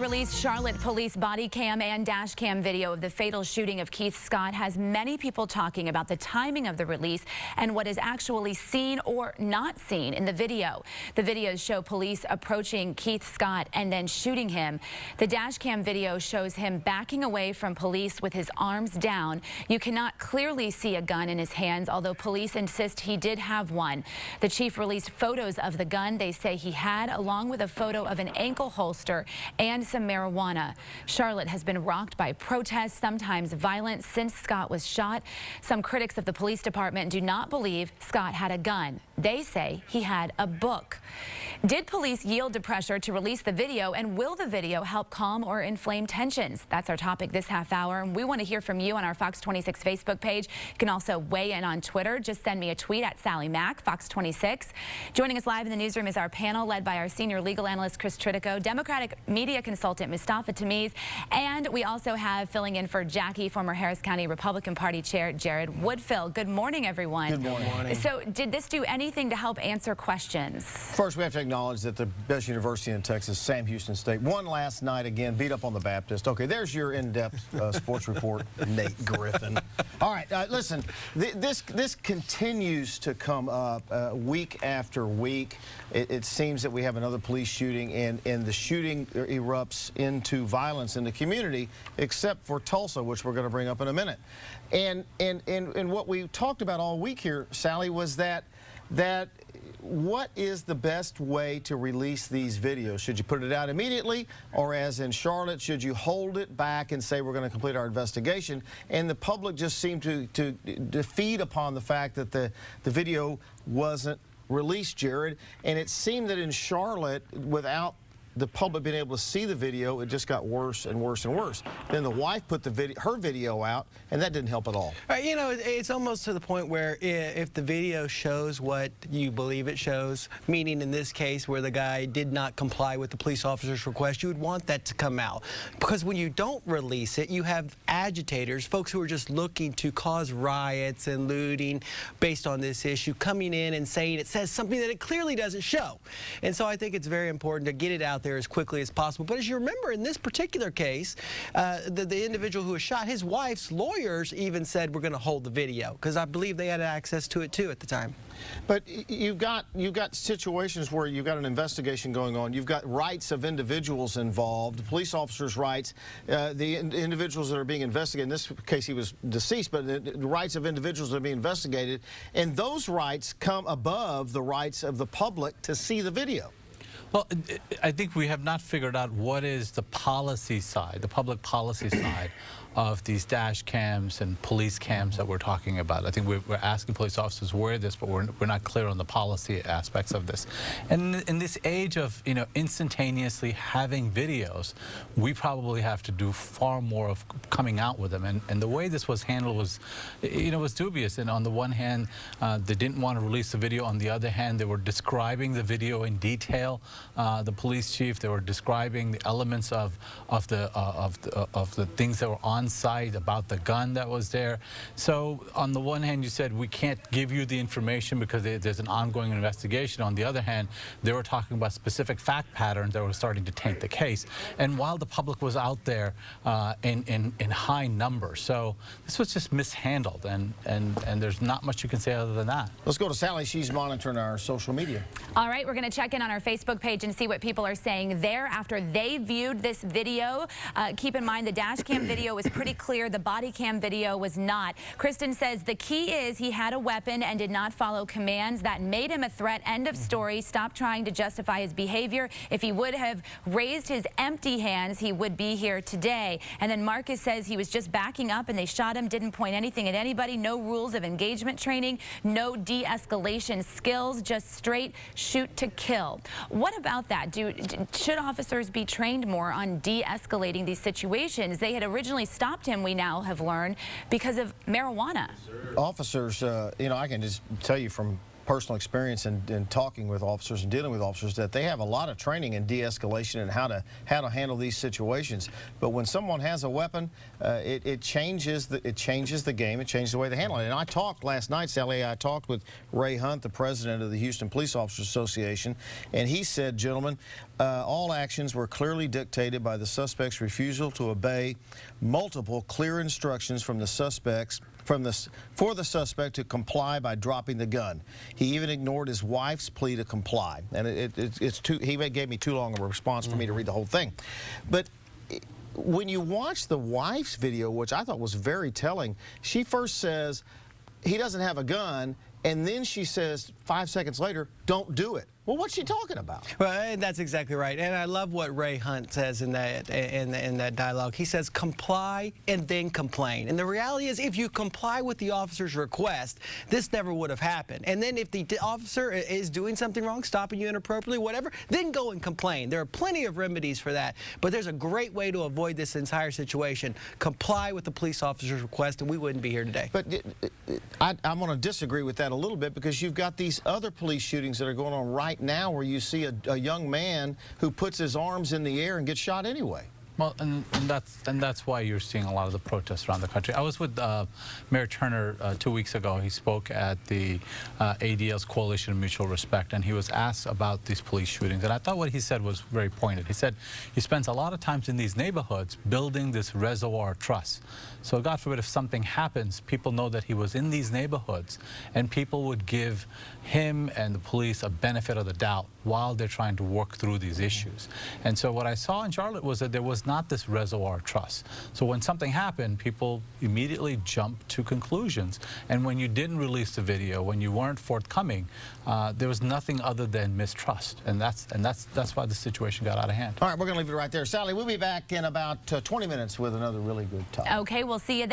released Charlotte police body cam and dash cam video of the fatal shooting of Keith Scott has many people talking about the timing of the release and what is actually seen or not seen in the video. The videos show police approaching Keith Scott and then shooting him. The dash cam video shows him backing away from police with his arms down. You cannot clearly see a gun in his hands, although police insist he did have one. The chief released photos of the gun they say he had, along with a photo of an ankle holster and some marijuana. Charlotte has been rocked by protests, sometimes violent, since Scott was shot. Some critics of the police department do not believe Scott had a gun. They say he had a book. Did police yield to pressure to release the video, and will the video help calm or inflame tensions? That's our topic this half hour, and we want to hear from you on our Fox 26 Facebook page. You can also weigh in on Twitter. Just send me a tweet at Sally Mack, Fox 26. Joining us live in the newsroom is our panel, led by our senior legal analyst, Chris Tritico, Democratic media consultant, Mustafa Tamiz, and we also have, filling in for Jackie, former Harris County Republican Party Chair Jared Woodfill. Good morning, everyone. Good morning. So did this do anything to help answer questions? First, we have to acknowledge that the best university in Texas, Sam Houston State, won last night again, beat up on the Baptist. Okay, there's your in-depth sports report, Nate Griffin. All right, listen, this continues to come up week after week. It seems that we have another police shooting, and the shooting erupts into violence in the community, except for Tulsa, which we're going to bring up in a minute. And what we talked about all week here, Sally, was that what is the best way to release these videos? Should you put it out immediately, or as in Charlotte, should you hold it back and say we're going to complete our investigation? And the public just seemed to feed upon the fact that the video wasn't released, Jared. And it seemed that in Charlotte, without the public being able to see the video, it just got worse and worse and worse. Then the wife put her video out, and that didn't help at all. You know, it's almost to the point where if the video shows what you believe it shows, meaning in this case where the guy did not comply with the police officer's request, you would want that to come out. Because when you don't release it, you have agitators, folks who are just looking to cause riots and looting based on this issue, coming in and saying it says something that it clearly doesn't show. And so I think it's very important to get it out there as quickly as possible. But as you remember, in this particular case, the individual who was shot, his wife's lawyers even said we're going to hold the video, because I believe they had access to it too at the time. But you've got situations where you've got an investigation going on. You've got rights of individuals involved, the police officers' rights, the individuals that are being investigated. In this case, he was deceased, but the rights of individuals that are being investigated, and those rights come above the rights of the public to see the video. Well, I think we have not figured out what is the policy side, the public policy side of these dash cams and police cams that we're talking about. I think we're asking police officers where this, but we're not clear on the policy aspects of this. And in this age of, you know, instantaneously having videos, we probably have to do far more of coming out with them. And the way this was handled was, you know, was dubious. And on the one hand, they didn't want to release the video. On the other hand, they were describing the video in detail. The police chief, they were describing the elements of the things that were on site, about the gun that was there. So on the one hand, you said we can't give you the information because there's an ongoing investigation. On the other hand, they were talking about specific fact patterns that were starting to taint the case. And while the public was out there in high numbers, so this was just mishandled, and there's not much you can say other than that. Let's go to Sally. She's monitoring our social media. All right, we're going to check in on our Facebook page and see what people are saying there after they viewed this video. Keep in mind the dash cam video was pretty clear. The body cam video was not. Kristen says the key is he had a weapon and did not follow commands. That made him a threat. End of story. Stop trying to justify his behavior. If he would have raised his empty hands, he would be here today. And then Marcus says he was just backing up and they shot him, didn't point anything at anybody. No rules of engagement training, no de-escalation skills, just straight shoot to kill. What about that? Should officers be trained more on de-escalating these situations? They had originally stopped him, we now have learned, because of marijuana. Officers, you know, I can just tell you from personal experience in talking with officers and dealing with officers that they have a lot of training in de-escalation and how to handle these situations. But when someone has a weapon, it changes the game. It changes the way they handle it. And I talked last night, Sally. I talked with Ray Hunt, the president of the Houston Police Officers Association, and he said, gentlemen, all actions were clearly dictated by the suspect's refusal to obey multiple clear instructions from the suspects for the suspect to comply by dropping the gun. He even ignored his wife's plea to comply, and he gave me too long of a response for me to read the whole thing. But when you watch the wife's video, which I thought was very telling, she first says he doesn't have a gun, and then she says 5 seconds later, don't do it. Well, what's she talking about? Well, that's exactly right. And I love what Ray Hunt says in that dialogue. He says, comply and then complain. And the reality is, if you comply with the officer's request, this never would have happened. And then if the officer is doing something wrong, stopping you inappropriately, whatever, then go and complain. There are plenty of remedies for that. But there's a great way to avoid this entire situation. Comply with the police officer's request, and we wouldn't be here today. But I'm going to disagree with that a little bit, because you've got these other police shootings that are going on right now where you see a young man who puts his arms in the air and gets shot anyway. Well, and that's why you're seeing a lot of the protests around the country. I was with Mayor Turner 2 weeks ago. He spoke at the ADL's Coalition of Mutual Respect, and he was asked about these police shootings. And I thought what he said was very pointed. He said he spends a lot of times in these neighborhoods building this reservoir of trust. So God forbid, if something happens, people know that he was in these neighborhoods, and people would give him and the police a benefit of the doubt while they're trying to work through these issues. And so what I saw in Charlotte was that there was not this reservoir of trust. So when something happened, people immediately jumped to conclusions. And when you didn't release the video, when you weren't forthcoming, there was nothing other than mistrust. And that's why the situation got out of hand. All right, we're going to leave it right there. Sally, we'll be back in about 20 minutes with another really good topic. Okay, we'll see you then.